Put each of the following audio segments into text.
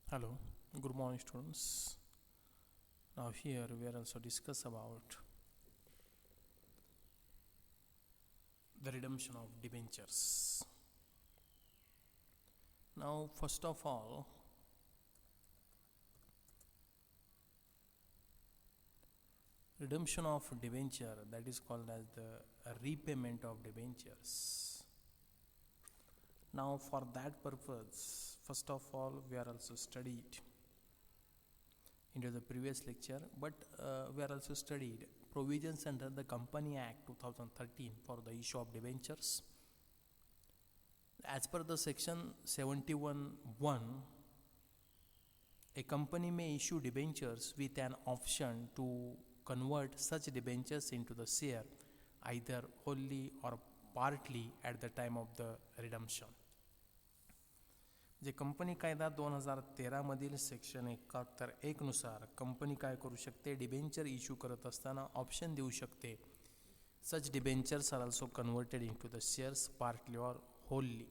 Hello, good morning students. Now here we are also discuss about the redemption of debentures. Now first of all, redemption of debenture, that is called as the repayment of debentures. Now for that purpose, first of all we are also studied into the previous lecture, but we are also studied provisions under the Company Act 2013 for the issue of debentures. As per the section 71(1), a company may issue debentures with an option to convert such debentures into the share either wholly or partly at the time of the redemption. जे company कायदा 2013 मधील section 71(1) नुसार company काय करू शकते, debenture issue करत असताना option देऊ शकते. Such debentures are also converted into the shares partly or wholly.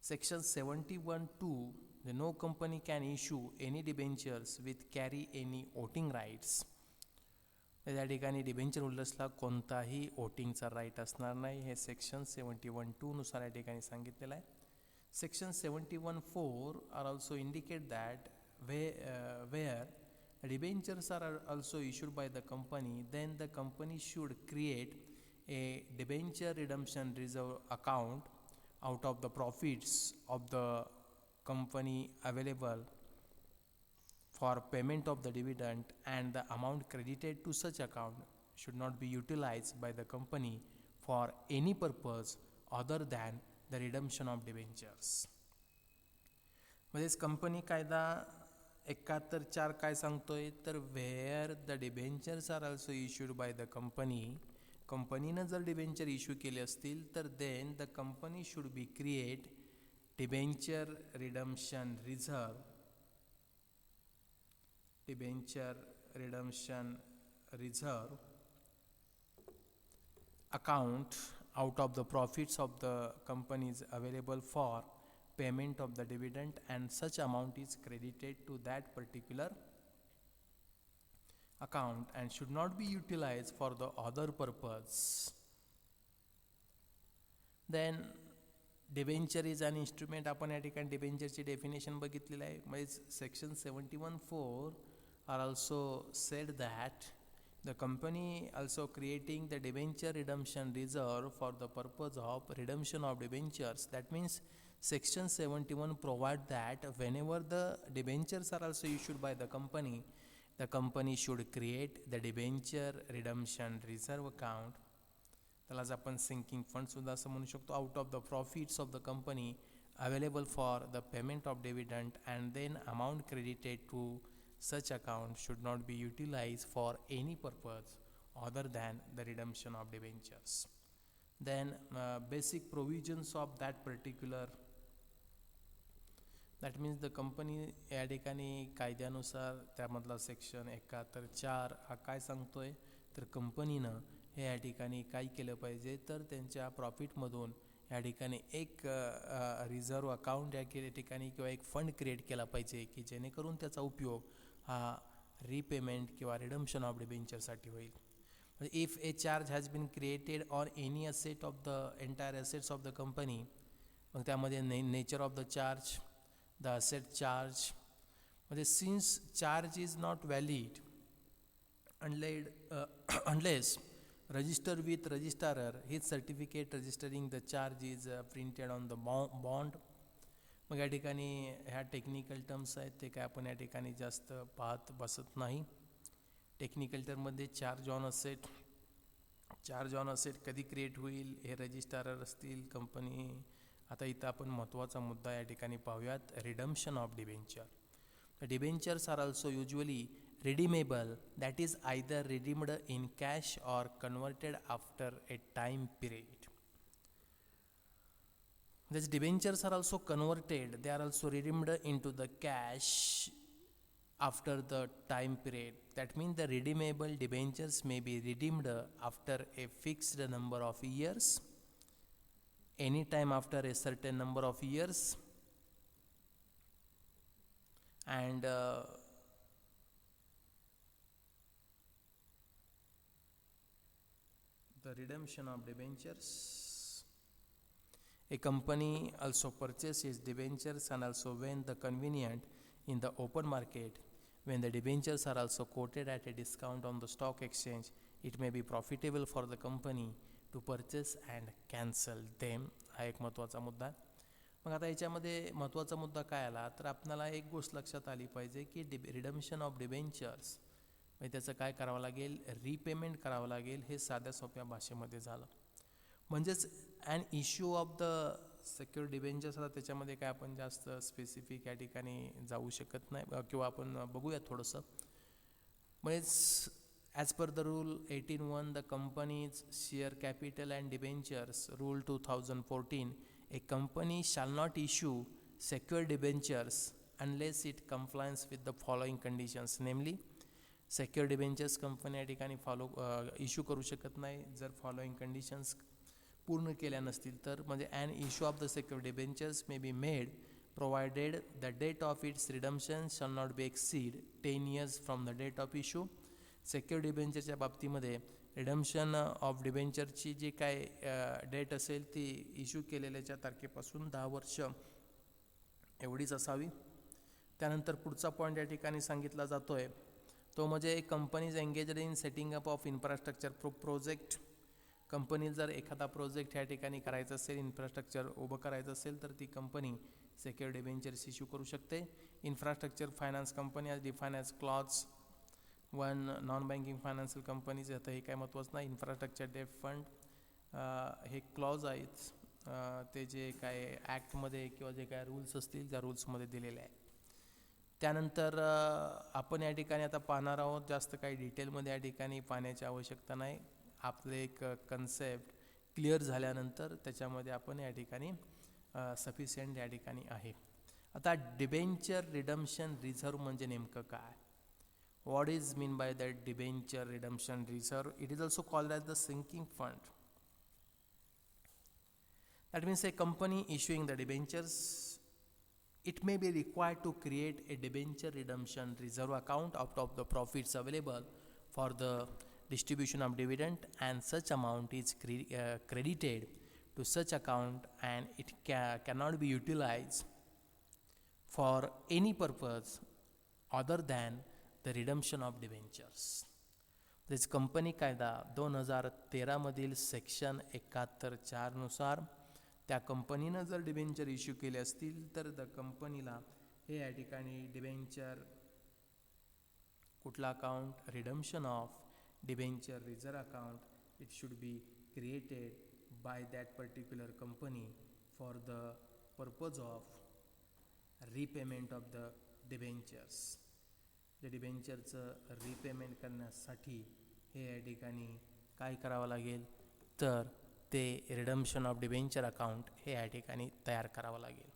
Section 71(2), no company can issue any debentures with carry any voting rights. त्या ठिकाणी डिबेंचर होल्डर्सला कोणताही वोटिंगचा राईट असणार नाही, हे सेक्शन 71(2) नुसार या ठिकाणी सांगितलेलं आहे. Section 71(4) are also indicate that where debentures are also issued by the company, then the company should create a debenture redemption reserve account out of the profits of the company available for payment of the dividend, and the amount credited to such account should not be utilized by the company for any purpose other than the redemption of debentures. म्हणजेच company कायदा 71(4) काय सांगतोय, तर where the debentures are also issued by the कंपनीनं जर debenture issue केले असतील तर then the company should be create debenture redemption reserve account out of the profits of the company is available for payment of the dividend, and such amount is credited to that particular account and should not be utilized for the other purpose. Then debenture is an instrument. आपण या ठिकाणी डिबेंचरची definition बघितलेलं आहे. म्हणजे section 71(4) are also said that the company also creating the debenture redemption reserve for the purpose of redemption of debentures. That means section 71 provide that whenever the debentures are also issued by the company should create the debenture redemption reserve account. त्यालाच आपण sinking fund सुद्धा असं म्हणू शकतो. Out of the profits of the company available for the payment of dividend, and then amount credited to such account should not be utilized for any purpose other than the redemption of debentures. Then basic provisions of that particular, that means the company या ठिकाणी कायद्यानुसार त्यामधला section 71(4) हा काय सांगतोय, तर कंपनीनं हे या ठिकाणी काय केलं पाहिजे, तर त्यांच्या प्रॉफिटमधून या ठिकाणी एक रिझर्व अकाउंट या ठिकाणी किंवा एक फंड क्रिएट केला पाहिजे की जेणेकरून त्याचा उपयोग हा रिपेमेंट किंवा रिडम्शन ऑफ डिबेंचरसाठी होईल. If a charge has been created or any asset of the entire assets of the company, मग त्यामध्ये nature of the charge, the asset charge, म्हणजे since charge is not valid unless registered with registrar, his certificate registering the charge is printed on the bond. मग या ठिकाणी ह्या technical terms आहेत ते काय आपण या ठिकाणी जास्त पाहत बसत नाही. टेक्निकल टर्ममध्ये चार्ज ऑन असेट कधी क्रिएट होईल, हे रजिस्ट्रार असतील कंपनी. आता इथं आपण महत्त्वाचा मुद्दा या ठिकाणी पाहूयात, redemption of debenture. Debentures are also usually redeemable, that is either redeemed in cash or converted after a time period. These debentures are also converted, they are also redeemed into the cash after the time period. That means the redeemable debentures may be redeemed after a fixed number of years, any time after a certain number of years, and the redemption of debentures. A company also purchases debentures and also when the convenient in the open market. When the debentures are also quoted at a discount on the stock exchange, it may be profitable for the company to purchase and cancel them. हा एक महत्त्वाचा मुद्दा आहे. मग आता याच्यामध्ये महत्त्वाचा मुद्दा काय आला तर आपल्याला एक गोष्ट लक्षात आली पाहिजे की रिडम्शन ऑफ डिबेंचर्स म्हणजे त्याचं काय करावं लागेल, रिपेमेंट करावं लागेल. हे साध्या सोप्या भाषेमध्ये झालं. म्हणजेच an issue of the secure debentures. आता त्याच्यामध्ये काय आपण जास्त स्पेसिफिक या ठिकाणी जाऊ शकत नाही किंवा आपण बघूया थोडंसं. म्हणजेच as per the rule 18(1) the companies share capital and debentures rule 2014, A company शाल not issue secure debentures unless it compliance with the following conditions. नेमली सेक्युअर डिबेंचर्स कंपनी या ठिकाणी इश्यू करू शकत नाही जर फॉलोइंग कंडिशन्स पूर्ण केल्या नसतील तर. म्हणजे an issue of the secure debentures may be made provided the date of its redemption shall not be exceed 10 years from the date of issue. Secure डिबेंचरच्या बाबतीमध्ये रिडम्शन ऑफ डिबेंचरची जी काय डेट असेल ती इश्यू केलेल्याच्या तारखेपासून 10 वर्ष एवढीच असावी. त्यानंतर पुढचा पॉईंट या ठिकाणी सांगितला जातो आहे तो म्हणजे companies engaged in setting up of infrastructure project. Company जर एखादा प्रोजेक्ट ह्या ठिकाणी करायचं असेल, इन्फ्रास्ट्रक्चर उभं करायचं असेल तर ती कंपनी सेक्युअर डिबेंचर्स इश्यू करू शकते. Infrastructure finance company as define as clause 1. Non banking financial companies. आता हे काय महत्त्वाचं नाही. इन्फ्रास्ट्रक्चर डेट फंड हे क्लॉज आहेत ते जे काय ॲक्टमध्ये किंवा जे काय रूल्स असतील त्या रूल्समध्ये दिलेले आहे. त्यानंतर आपण या ठिकाणी आता पाहणार आहोत, जास्त काही डिटेलमध्ये या ठिकाणी पाहण्याची आवश्यकता नाही. आपले एक कन्सेप्ट क्लिअर झाल्यानंतर त्याच्यामध्ये आपण या ठिकाणी सफिशियंट या ठिकाणी आहे. आता डिबेंचर रिडम्शन रिझर्व्ह म्हणजे नेमकं काय? What is mean by that debenture redemption reserve? It is also called as the sinking fund. That means a company issuing the debentures, it may be required to create a debenture redemption reserve account out of the profits available for the distribution of dividend, and such amount is credited to such account and it cannot be utilized for any purpose other than the redemption of debentures. This company कायदा 2013 मधील section 71(4) नुसार त्या कंपनीनं जर debenture issue केले असतील तर the कंपनीला हे या ठिकाणी डिबेंचर कुठला account, redemption of debenture reserve account, it should be created by that particular company for the purpose of repayment of the debentures. जे डिबेंचरचं रिपेमेंट करण्यासाठी हे या ठिकाणी काय करावं लागेल तर ते रिडम्शन ऑफ डिबेंचर अकाउंट हे या ठिकाणी तयार करावं लागेल.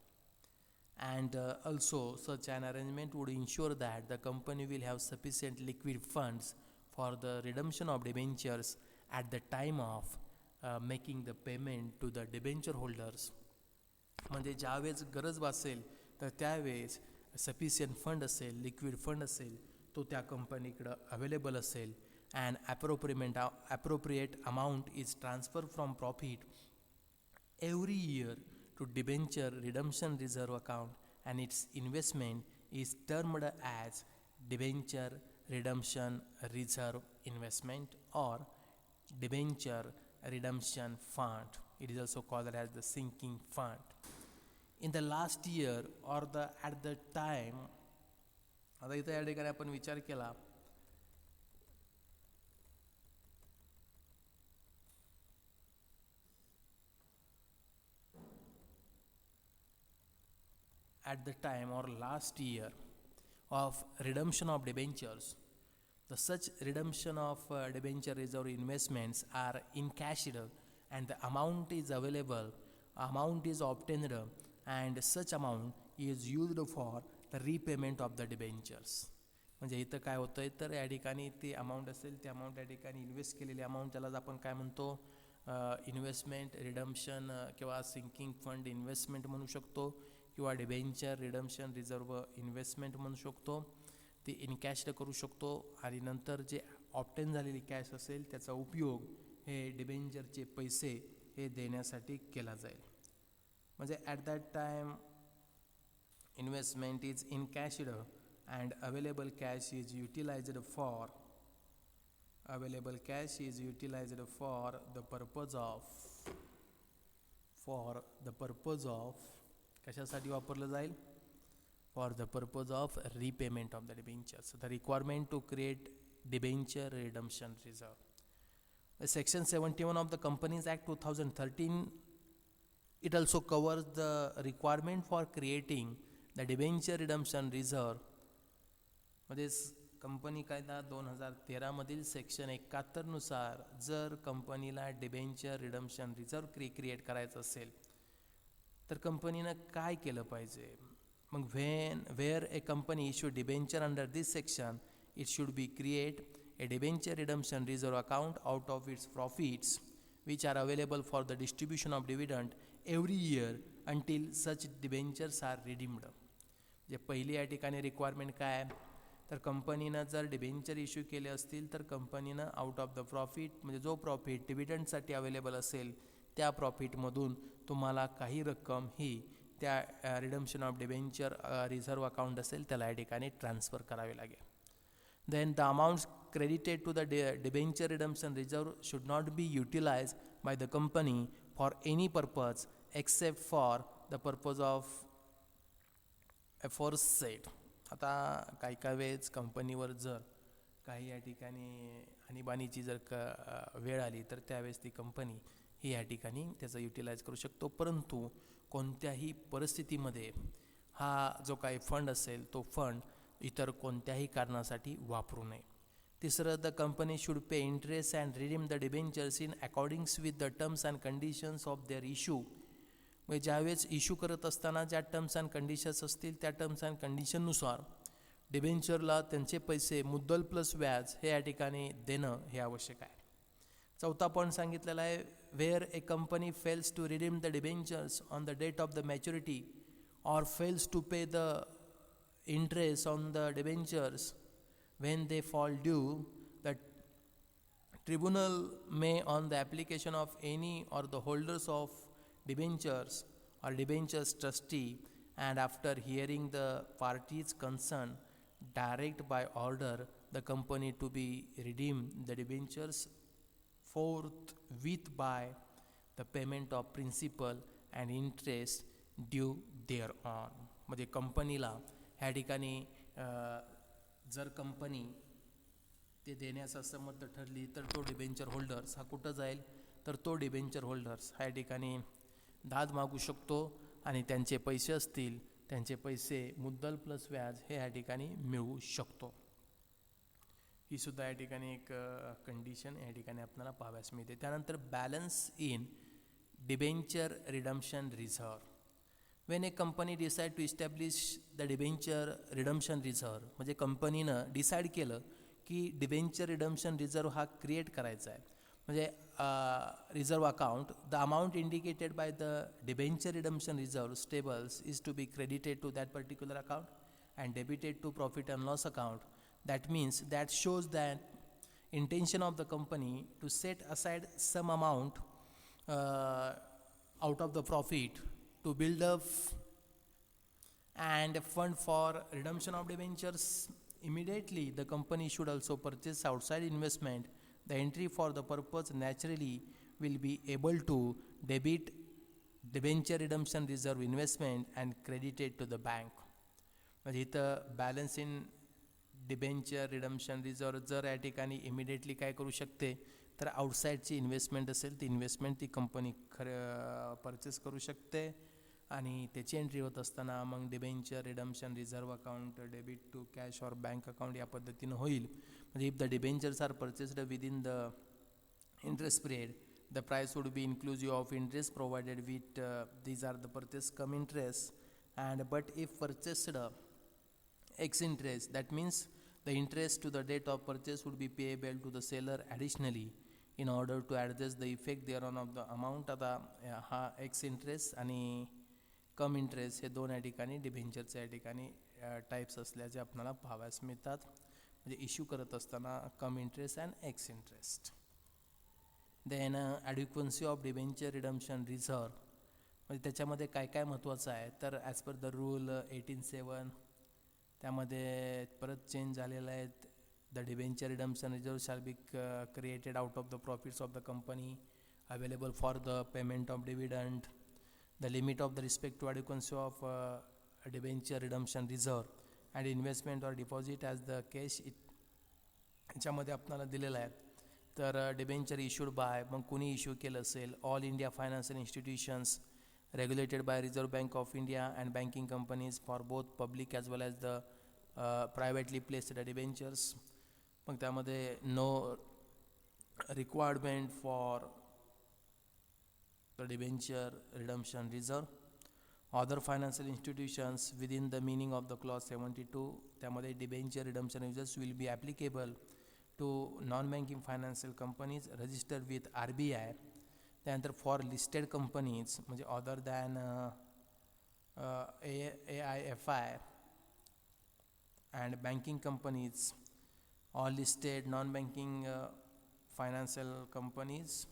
And also such an arrangement would ensure that the company will have sufficient liquid funds for the redemption of debentures at the time of making the payment to the debenture holders. म्हणजे ज्यावेळेस गरज भासेल तर त्यावेळेस sufficient fund असेल, liquid fund असेल, तो त्या कंपनीकडं अवेलेबल असेल. And appropriate amount is transferred from profit every year to debenture redemption reserve account, and its investment is termed as debenture redemption reserve investment or debenture redemption fund. It is also called as the sinking fund. In the last year or at the time, आता इथं या ठिकाणी आपण विचार केला at the time or last year of redemption of debentures, the such redemption of debenture reserve investments are encashed and the amount is available, amount is obtained, and such amount is used for the repayment of the debentures. म्हणजे इथं काय होतं आहे तर या ठिकाणी ती amount असेल ती अमाऊंट या ठिकाणी इन्व्हेस्ट केलेली अमाऊंट त्यालाच आपण काय म्हणतो इन्व्हेस्टमेंट रिडम्शन किंवा सिंकिंग फंड इन्व्हेस्टमेंट म्हणू शकतो. किंवा डिबेंचर रिडम्शन रिझर्व इन्व्हेस्टमेंट म्हणू शकतो. ती इन कॅशला करू शकतो आणि नंतर जे ऑप्टेन झालेली कॅश असेल त्याचा उपयोग हे डिबेंचरचे पैसे हे देण्यासाठी केला जाईल. म्हणजे at that time investment is encashed and available cash is utilised for the purpose of कशासाठी वापरलं जाईल? For the purpose of repayment of the debentures. The requirement to create debenture redemption reserve. Section 71 of the Companies Act 2013, it also covers the requirement for creating the debenture redemption reserve. मध्ये company कायदा 2013 मधील section 71 नुसार जर कंपनीला debenture redemption reserve create करायचं असेल तर कंपनीनं काय केलं पाहिजे? मग where a company issue debenture under this section, it should be create a debenture redemption reserve account out of its profits which are available for the distribution of dividend every year until such debentures are redeemed. जे पहिली या ठिकाणी requirement काय आहे तर कंपनीनं जर debenture issue केले असतील तर कंपनीनं आउट ऑफ द प्रॉफिट म्हणजे जो प्रॉफिट डिव्हिडंडसाठी अवेलेबल असेल त्या प्रॉफिटमधून तुम्हाला काही रक्कम ही त्या redemption of debenture reserve account असेल त्याला या ठिकाणी ट्रान्सफर करावे लागेल. Then the amounts credited to the debenture redemption reserve should not be utilized by the company for any purpose except for the purpose of aforesaid. आता काही वेळेस कंपनीवर जर काही या ठिकाणी आणीबाणीची जर वेळ आली तर त्यावेळेस ती कंपनी ही या ठिकाणी त्याचा युटिलाइज करू शकतो, परंतु कोणत्याही परिस्थितीमध्ये हा जो काही फंड असेल तो फंड इतर कोणत्याही कारणासाठी वापरू नये. तिसरं, the company should pay interest and redeem the debentures in according with the terms and conditions of their issue. म्हणजे ज्यावेळेस इश्यू करत असताना ज्या टर्म्स अँड कंडिशन्स असतील त्या टर्म्स अँड कंडिशननुसार डिबेंचरला त्यांचे पैसे मुद्दल प्लस व्याज हे या ठिकाणी देणं हे आवश्यक आहे. चौथा पॉईंट सांगितलेला आहे, where a company fails to redeem the debentures on the date of the maturity or fails to pay the interest on the debentures when they fall due, the tribunal may, on the application of any or the holders of debentures or debentures trustee, and after hearing the parties concerned, direct by order the company to be redeem the debentures forthwith by the payment of principal and interest due thereon. म्हणजे कंपनीला ह्या ठिकाणी जर company ते देण्यास असमर्थ ठरली तर तो डिबेंचर होल्डर्स हा कुठं जाईल तर तो डिबेंचर होल्डर्स ह्या ठिकाणी दाद मागू शकतो आणि त्यांचे पैसे असतील त्यांचे पैसे मुद्दल प्लस व्याज हे ह्या ठिकाणी मिळवू शकतो. ही सुद्धा या ठिकाणी एक कंडिशन या ठिकाणी आपल्याला पाहाव्यास मिळते. त्यानंतर balance in debenture redemption reserve. When a company decide to establish the debenture redemption reserve, म्हणजे कंपनीनं डिसाईड केलं की डिबेंचर रिडम्शन रिझर्व हा क्रिएट करायचा आहे, म्हणजे reserve account, the amount indicated by the debenture redemption reserve stables is to be credited to that particular account and debited to profit and loss account. That means that shows that intention of the company to set aside some amount out of the profit to build up and fund for redemption of debentures. Immediately the company should also purchase outside investment. The entry for the purpose naturally will be able to debit debenture redemption reserve investment and credit it to the bank. म्हणजे इथं balance in debenture redemption reserve जर या ठिकाणी immediately काय करू शकते तर आउटसाईडची investment असेल ती इन्व्हेस्टमेंट ती कंपनी परचेस करू शकते आणि त्याची एंट्री होत असताना मग debenture redemption reserve account debit to cash or bank account या पद्धतीनं होईल. म्हणजे if the debentures are purchased within the interest period the price would be inclusive of interest provided with these are the purchase cum interest and but if purchased ex interest that means the interest to the date of purchase would be payable to the seller additionally in order to adjust the effect there on of the amount. आता हा x interest आणि कम interest हे दोन या ठिकाणी डिबेंचरचे या ठिकाणी types असल्याचे आपल्याला पाहावयास मिळतात. म्हणजे इश्यू करत असताना cum interest and ex interest. Then adequacy of debenture redemption reserve, म्हणजे त्याच्यामध्ये काय काय महत्त्वाचं आहे तर ॲज पर द रूल 18(7) त्यामध्ये परत चेंज झालेलं आहे. The debenture redemption reserve shall be created out of the profits of the company available for the payment of dividend. The limit of the respect to adequacy of debenture redemption reserve and investment or deposit as the case याच्यामध्ये आपल्याला दिलेलं आहे. तर debenture issued bye, मग कुणी issue केलं असेल, all India financial institutions regulated by Reserve Bank of India and banking companies for both public as well as the privately placed debentures. मग त्यामध्ये no requirement for the debenture redemption reserve. Other financial institutions within the meaning of the clause 72 त्यामध्ये debenture redemption reserves will be applicable to non-banking financial companies registered with RBI. त्यानंतर for listed companies म्हणजे other than AIFI and banking companies, all listed non-banking financial companies.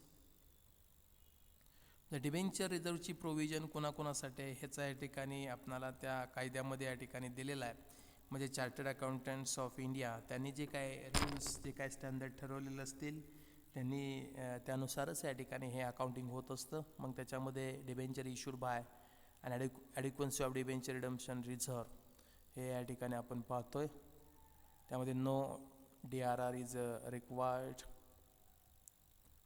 The debenture रिझर्वची provision कोणाकोणासाठी आहे ह्याचा या ठिकाणी आपणाला त्या कायद्यामध्ये या ठिकाणी दिलेला आहे. म्हणजे चार्टर्ड अकाउंटंट्स ऑफ इंडिया त्यांनी जे काय रूल्स जे काय स्टँडर्ड ठरवलेले असतील त्यांनी त्यानुसारच या ठिकाणी हे अकाउंटिंग होत असतं. मग त्याच्यामध्ये debenture issued by and adequacy of debenture redemption reserve हे या ठिकाणी आपण पाहतोय. त्यामध्ये no DRR is required.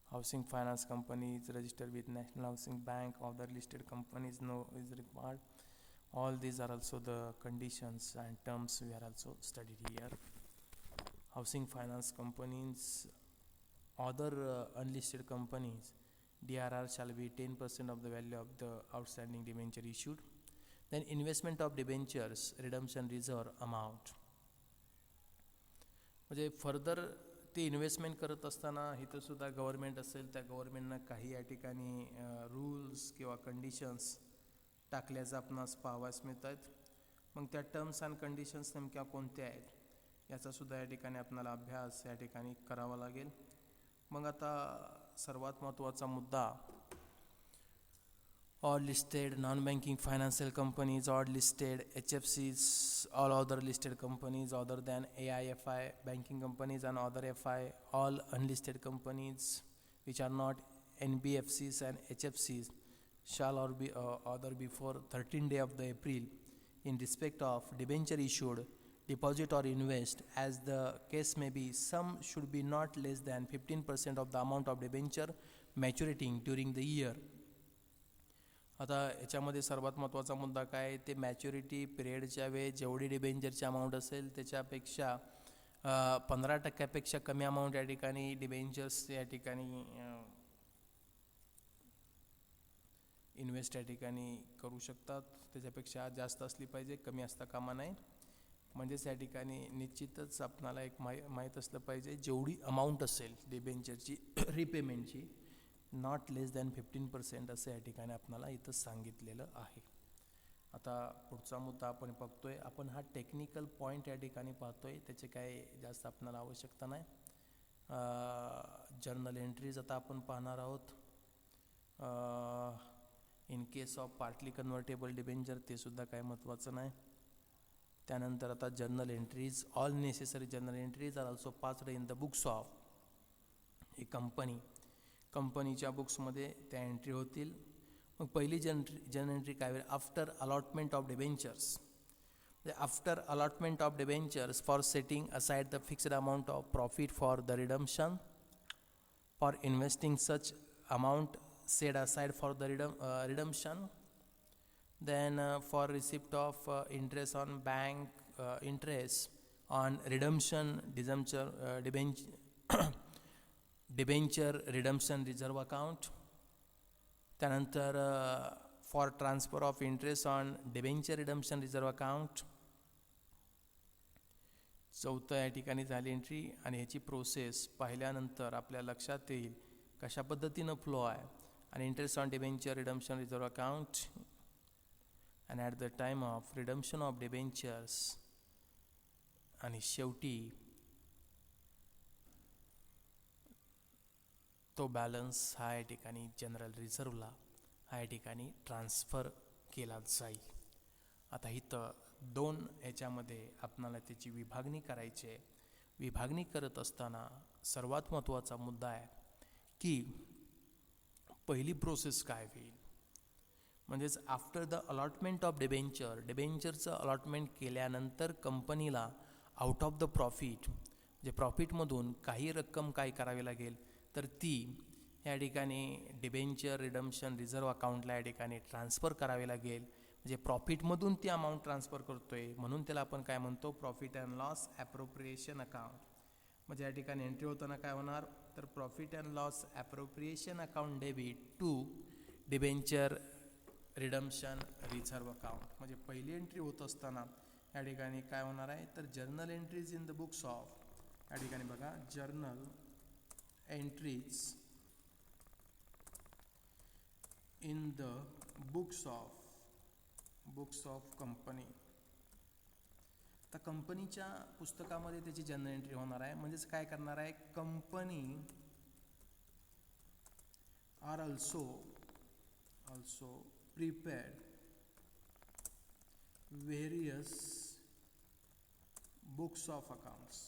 Housing finance company is registered with National Housing Bank. Other listed companies no is required. All these are also the conditions and terms we are also studied here. Housing finance companies, other unlisted companies, DRR shall be 10% of the value of the outstanding debenture issued. Then investment of debentures redemption reserve amount. म्हणजे further ते investment करत असताना इथं सुद्धा government असेल त्या गव्हर्मेंटनं काही या ठिकाणी रूल्स किंवा कंडिशन्स टाकल्याचं आपणास पाहावयास मिळत आहेत. मग त्या टर्म्स अँड कंडिशन्स नेमक्या कोणत्या आहेत याचासुद्धा या ठिकाणी आपल्याला अभ्यास या ठिकाणी करावा लागेल. मग आता सर्वात महत्त्वाचा मुद्दा, all listed non-banking financial companies, all listed HFCs, all other listed companies other than AIFI banking companies and other FI, all unlisted companies which are not NBFCs and HFCs shall or be other before 13th day of the April in respect of debenture issued, deposit or invest as the case may be, some should be not less than 15% of the amount of debenture maturing during the year. आता याच्यामध्ये सर्वात महत्त्वाचा मुद्दा काय ते maturity पिरियडच्या वेळी जेवढी डिबेंचरची amount असेल त्याच्यापेक्षा 15% कमी अमाऊंट या ठिकाणी डिबेंचर्स या ठिकाणी इन्व्हेस्ट या ठिकाणी करू शकतात. त्याच्यापेक्षा जास्त असली पाहिजे, कमी असता कामा नाही. म्हणजेच या ठिकाणी निश्चितच आपणाला एक माहीत असलं पाहिजे जेवढी अमाऊंट असेल डिबेंचरची रिपेमेंटची नॉट लेस दॅन 15% असं या ठिकाणी आपल्याला इथं सांगितलेलं आहे. आता पुढचा मुद्दा आपण बघतोय. आपण हा टेक्निकल पॉईंट या ठिकाणी पाहतोय, त्याचे काय जास्त आपल्याला आवश्यकता नाही. जर्नल एंट्रीज आता आपण पाहणार आहोत. In case of partly convertible debenture ते सुद्धा काय महत्त्वाचं नाही. त्यानंतर आता journal entries, all necessary journal entries are also passed in the books of a कंपनीच्या बुक्समध्ये त्या एंट्री होतील. मग पहिली जर्नल एंट्री काय होईल, after allotment of debentures. After allotment of debentures for setting aside the fixed amount of profit for the redemption, for investing such amount set aside for the redemption, then for receipt of interest on bank interest on redemption debenture redemption reserve account. त्यानंतर for transfer of interest on debenture redemption reserve account. चौथं या ठिकाणी झाली entry. आणि ह्याची process पाहिल्यानंतर आपल्या लक्षात येईल कशा पद्धतीनं फ्लो आहे. आणि interest on debenture redemption reserve account, and at the time of redemption of debentures आणि शेवटी तो बॅलन्स हा या ठिकाणी जनरल रिझर्वला हा या ठिकाणी ट्रान्सफर केला जाईल. आता इथं दोन याच्यामध्ये आपणाला त्याची विभागणी करायची आहे. विभागणी करत असताना सर्वात महत्त्वाचा मुद्दा आहे की पहिली प्रोसेस काय होईल, म्हणजेच आफ्टर द अलॉटमेंट ऑफ डिबेंचरचं अलॉटमेंट केल्यानंतर कंपनीला आउट ऑफ द प्रॉफिट म्हणजे प्रॉफिटमधून काही रक्कम काय करावी लागेल, तर ती या ठिकाणी डिबेंचर रिडम्शन रिझर्व्ह अकाउंटला या ठिकाणी ट्रान्सफर करावी लागेल. म्हणजे प्रॉफिटमधून ती अमाऊंट ट्रान्सफर करतोय म्हणून त्याला आपण काय म्हणतो, profit and loss appropriation account. म्हणजे या ठिकाणी एंट्री होताना काय होणार, तर profit and loss appropriation account debit to debenture redemption reserve account. म्हणजे पहिली एंट्री होत असताना या ठिकाणी काय होणार आहे, तर journal entries in the books of, या ठिकाणी बघा journal entries in the books of company. तर कंपनीच्या पुस्तकामध्ये त्याची जर्नल एंट्री होणार आहे. म्हणजेच काय करणार आहे, company are also prepared various books of accounts.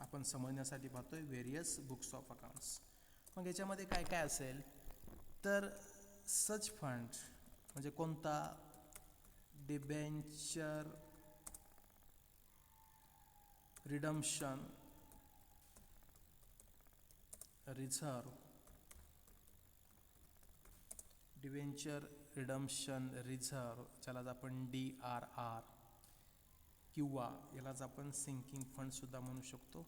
आपण समजण्यासाठी पाहतोय व्हेरियस बुक्स ऑफ अकाउंट्स. मग याच्यामध्ये काय काय असेल, तर सच फंड म्हणजे कोणता, debenture redemption reserve, debenture redemption reserve, ज्यालाच आपण DRR किंवा यालाच आपण सिंकिंग फंडसुद्धा म्हणू शकतो.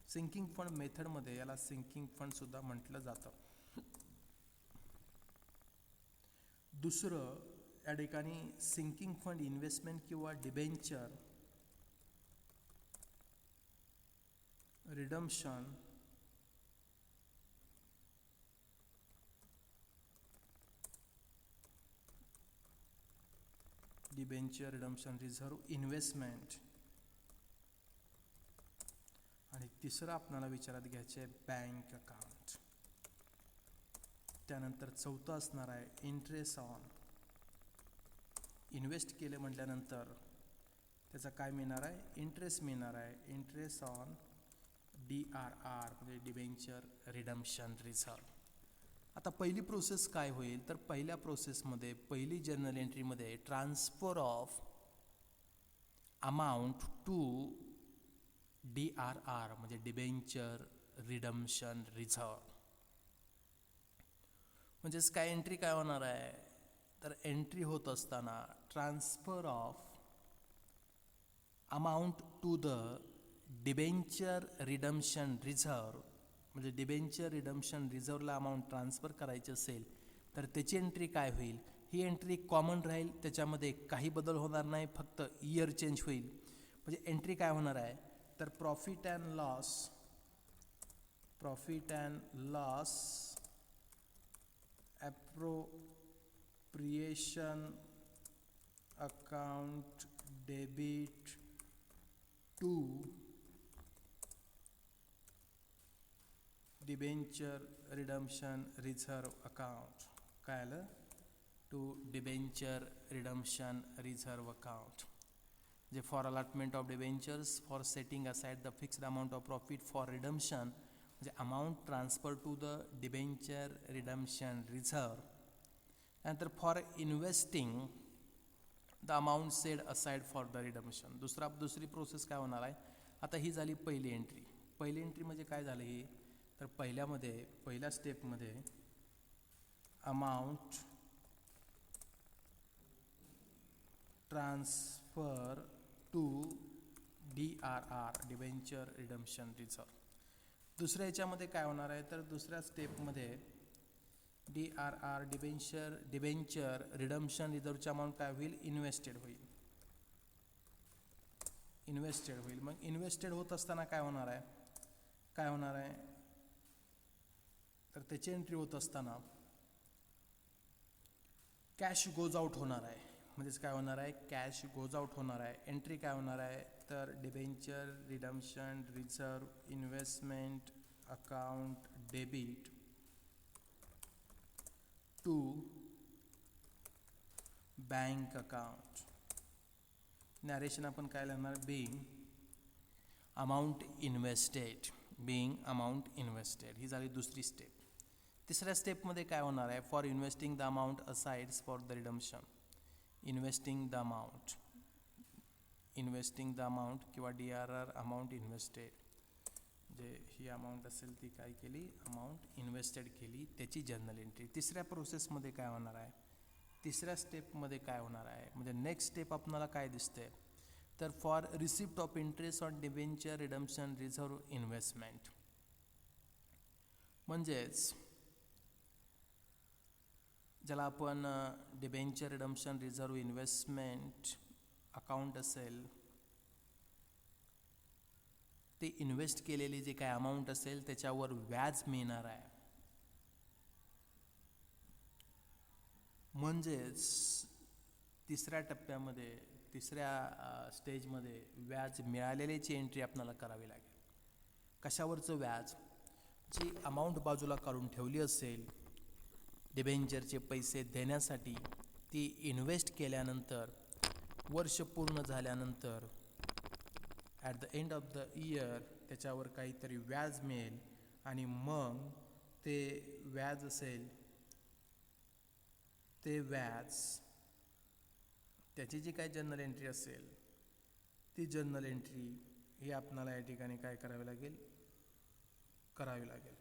सिंकिंग फंड मेथडमध्ये याला सिंकिंग फंडसुद्धा म्हटलं जातं. दुसरं या ठिकाणी सिंकिंग फंड इन्व्हेस्टमेंट किंवा debenture redemption debenture redemption reserve investment. आणि तिसरं आपल्याला विचारात घ्यायचे आहे बँक अकाउंट. त्यानंतर चौथं असणार आहे इंटरेस्ट ऑन. इन्व्हेस्ट केले म्हटल्यानंतर त्याचा काय मिळणार आहे, इंटरेस्ट मिळणार आहे. इंटरेस्ट ऑन DRR म्हणजे डिबेंचर रिडम्शन रिझर्व्ह. आता पहिली प्रोसेस काय होईल, तर पहिल्या प्रोसेसमध्ये पहिली जर्नल एंट्रीमध्ये transfer of amount to DRR म्हणजे डिबेंचर रिडम्शन रिझर्व्ह. म्हणजेच काय एंट्री काय होणार आहे, तर एंट्री होत असताना transfer of amount to the debenture redemption reserve म्हणजे डिबेंचर रिडम्शन रिझर्व्हला अमाऊंट ट्रान्सफर करायची असेल तर त्याची एंट्री काय होईल, ही एंट्री कॉमन राहील, त्याच्यामध्ये काही बदल होणार नाही, फक्त इयर चेंज होईल. म्हणजे एंट्री काय होणार आहे, तर profit and loss appropriation account debit to debenture redemption reserve account. काय आलं, to debenture redemption reserve account. जे for allotment of debentures for setting aside the fixed amount of profit for redemption म्हणजे amount transfer to the debenture redemption reserve. त्यानंतर for investing the amount set aside for the redemption. दुसरी process काय होणार आहे, आता ही झाली पहिली entry. पहिली एंट्री म्हणजे काय झालं, ही तर पहिल्या स्टेपमध्ये amount transfer to DRR debenture redemption reserve. दुसऱ्या याच्यामध्ये काय होणार आहे, तर दुसऱ्या स्टेपमध्ये DRR डिबेंचर रिडम्शन रिझर्व्हची अमाऊंट काय होईल, इन्व्हेस्टेड होईल. मग इन्व्हेस्टेड होत असताना काय होणार आहे, तर त्याची एंट्री होत असताना कॅश गोज आउट होणार आहे, म्हणजेच काय होणार आहे, कॅश गोज आउट होणार आहे. एंट्री काय होणार आहे, तर debenture redemption reserve investment account debit to bank account. Narration आपण काय लिहिणार, बिंग अमाऊंट इन्व्हेस्टेड. ही झाली दुसरी स्टेप. तिसऱ्या स्टेपमध्ये काय होणार आहे, for investing the amount asides for the redemption. Investing the amount किंवा DRR अमाऊंट इन्व्हेस्टेड, जे ही अमाऊंट असेल ती काय केली, अमाऊंट इन्व्हेस्टेड केली, त्याची जर्नल एंट्री. तिसऱ्या प्रोसेसमध्ये काय होणार आहे, तिसऱ्या स्टेपमध्ये काय होणार आहे, म्हणजे नेक्स्ट स्टेप आपल्याला काय दिसते, तर for receipt of interest on debenture redemption reserve investment. म्हणजेच ज्याला आपण debenture redemption reserve investment account असेल, ते इन्व्हेस्ट केलेली जे काय अमाऊंट असेल त्याच्यावर व्याज मिळणार आहे. म्हणजेच तिसऱ्या टप्प्यामध्ये, तिसऱ्या स्टेजमध्ये व्याज मिळालेल्याची एंट्री आपल्याला करावी लागेल. कशावरचं व्याज, जी अमाऊंट बाजूला काढून ठेवली असेल डिबेंचरचे पैसे देण्यासाठी, ती इन्व्हेस्ट केल्यानंतर वर्ष पूर्ण झाल्यानंतर at the end of the year त्याच्यावर काहीतरी व्याज मिळेल, आणि मग ते व्याज असेल, ते व्याज, त्याची जी काही जर्नल एंट्री असेल, ती जर्नल एंट्री ही आपणाला या ठिकाणी काय करावी लागेल, करावी लागेल.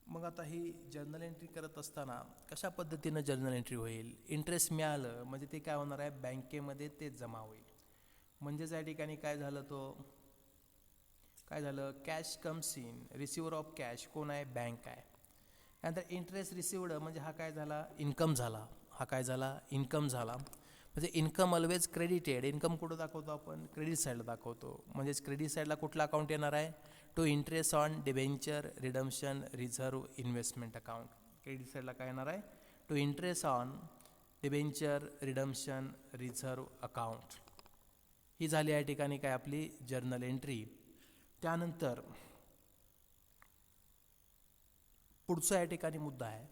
मग आता ही जर्नल एंट्री करत असताना कशा पद्धतीनं जर्नल एंट्री होईल, इंटरेस्ट मिळालं म्हणजे ते काय होणार आहे, बँकेमध्ये ते जमा होईल. म्हणजेच या ठिकाणी काय झालं, cash comes in, receiver of cash कोण आहे, बँक आहे. त्यानंतर इंटरेस्ट रिसिव्ड म्हणजे हा काय झाला, इन्कम झाला. म्हणजे इन्कम ऑलवेज क्रेडिटेड. इन्कम कुठं दाखवतो आपण, क्रेडिट साईडला दाखवतो. म्हणजेच क्रेडिट साईडला कुठला अकाउंट येणार आहे, to interest on debenture redemption reserve investment account. Credit साईडला काय येणार आहे, to interest on debenture redemption reserve account. ही झाली या ठिकाणी काय आपली जर्नल एंट्री. त्यानंतर पुढचा या ठिकाणी मुद्दा आहे,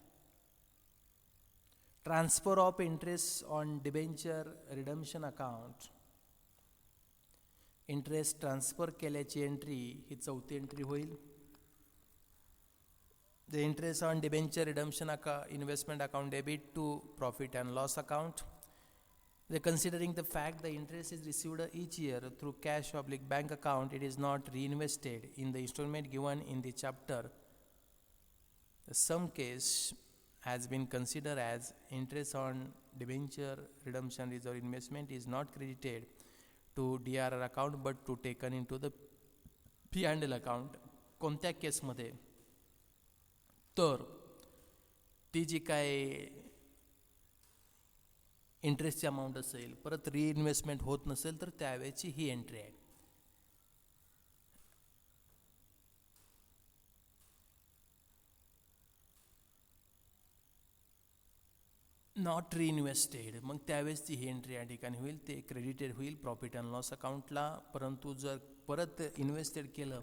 transfer of interest on debenture redemption account. Interest transfer केल्याची एंट्री ही चौथी एंट्री होईल. The interest on debenture redemption investment account debit to profit and loss account. Considering the fact the interest is received each year through cash/bank account, it is not reinvested in the installment given in the chapter. Some case has been considered as interest on debenture redemption reserve investment is not credited to DRR account but to taken into the P&L account. कोणत्या केसमध्ये, तर ती जी काय इंटरेस्टची amount असेल, परत रिइन्व्हेस्टमेंट होत नसेल, तर त्यावेळेची ही एंट्री आहे. नॉट रिइन्व्हेस्टेड, मग त्यावेळेसची ही एंट्री या ठिकाणी होईल, ते क्रेडिटेड होईल प्रॉफिट अँड लॉस अकाउंटला. परंतु जर परत इन्व्हेस्टेड केलं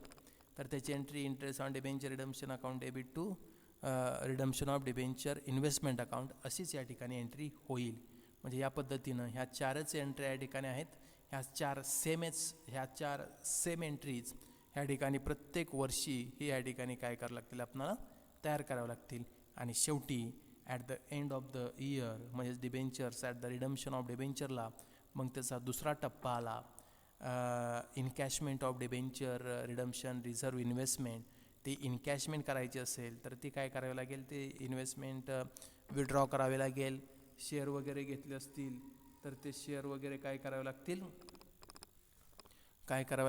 तर त्याची entry interest on debenture redemption account debit to redemption of debenture investment account अशीच या ठिकाणी एंट्री होईल. म्हणजे या पद्धतीनं ह्या चारच एंट्री या ठिकाणी आहेत. ह्या चार सेम एंट्रीज ह्या ठिकाणी प्रत्येक वर्षी ही या ठिकाणी काय करावं लागतील, आपल्याला तयार करावं लागतील. आणि शेवटी at the end of the year म्हणजेच debentures at the redemption of डिबेंचरला मग त्याचा दुसरा टप्पा आला, encashment of debenture redemption reserve investment. ती इनकॅशमेंट करायची असेल तर ती काय करावी लागेल, ते इन्व्हेस्टमेंट विड्रॉ करावे लागेल. शेअर वगैरे घेतले असतील तर ते शेअर वगैरे काय करावे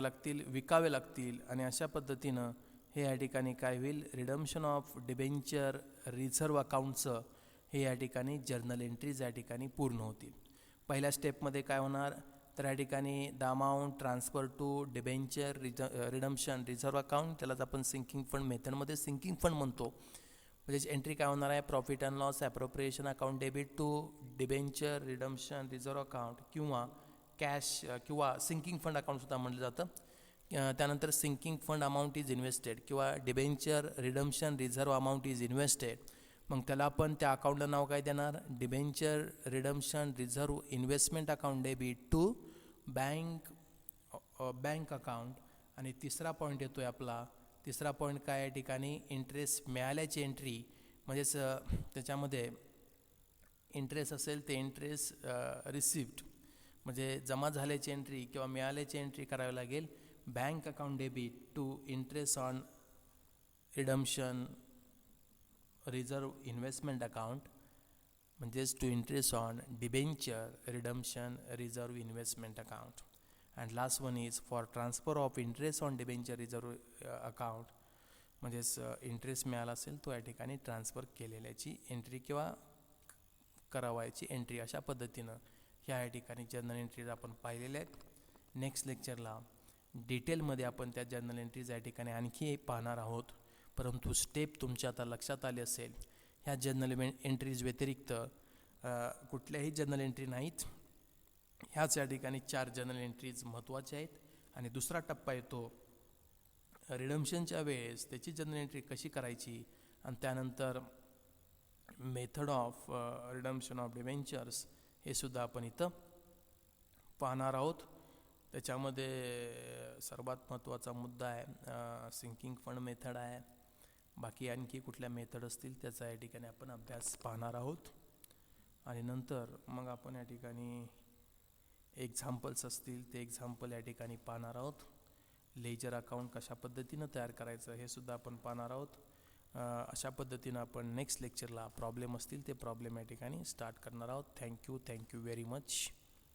लागतील, विकावे लागतील. आणि अशा पद्धतीनं हे या ठिकाणी काय होईल, रिडम्शन ऑफ डिबेंचर रिझर्व अकाउंटचं हे या ठिकाणी जर्नल एंट्रीज या ठिकाणी पूर्ण होतील. पहिल्या स्टेपमध्ये काय होणार, तर या ठिकाणी the amount transfer to debenture redemption reserve account, त्यालाच आपण सिंकिंग फंड मेथडमध्ये सिंकिंग फंड म्हणतो. म्हणजे एंट्री काय होणार आहे, profit and loss appropriation account debit to debenture redemption reserve account किंवा कॅश किंवा सिंकिंग फंड अकाउंटसुद्धा म्हटलं जातं. त्यानंतर sinking fund amount is invested किंवा debenture redemption reserve amount is invested. मग त्याला आपण त्या अकाउंटला नाव काय देणार, debenture redemption reserve investment account debit to bank account. आणि तिसरा पॉईंट येतो आहे आपला, तिसरा पॉईंट काय या ठिकाणी, इंटरेस्ट मिळाल्याची एंट्री. म्हणजेच त्याच्यामध्ये इंटरेस्ट असेल ते इंटरेस्ट रिसिव्ड म्हणजे जमा झाल्याची एंट्री किंवा मिळाल्याची एंट्री करावी लागेल. Bank account debit to interest on redemption reserve investment account म्हणजेच to interest on debenture redemption reserve investment account. And last one is for transfer of interest on debenture reserve account म्हणजेच interest मिळाला असेल तो या ठिकाणी transfer केलेल्याची entry किंवा करावायची entry. अशा पद्धतीनं ह्या ठिकाणी जर्नल एंट्रीज आपण पाहिलेल्या आहेत. नेक्स्ट लेक्चरला डिटेलमध्ये आपण त्या जर्नल एंट्रीज या ठिकाणी आणखी पाहणार आहोत. परंतु स्टेप तुमच्या आता लक्षात आले असेल, ह्या जर्नल एंट्रीज व्यतिरिक्त कुठल्याही जर्नल एंट्री नाहीत. ह्याच या ठिकाणी 4 जर्नल एंट्रीज महत्त्वाच्या आहेत. आणि दुसरा टप्पा येतो रिडम्शनच्या वेळेस त्याची जर्नल एंट्री कशी करायची, आणि त्यानंतर method of redemption of debentures हे सुद्धा आपण इथं पाहणार आहोत. त्याच्यामध्ये सर्वात महत्त्वाचा मुद्दा आहे सिंकिंग फंड मेथड आहे. बाकी आणखी कुठल्या मेथड असतील त्याचा या ठिकाणी आपण अभ्यास पाहणार आहोत. आणि नंतर मग आपण या ठिकाणी एक्झाम्पल्स असतील ते एक्झाम्पल या ठिकाणी पाहणार आहोत. लेजर अकाउंट कशा पद्धतीनं तयार करायचं हे सुद्धा आपण पाहणार आहोत. अशा पद्धतीनं आपण नेक्स्ट लेक्चरला प्रॉब्लेम असतील ते प्रॉब्लेम या ठिकाणी स्टार्ट करणार आहोत. Thank you very much.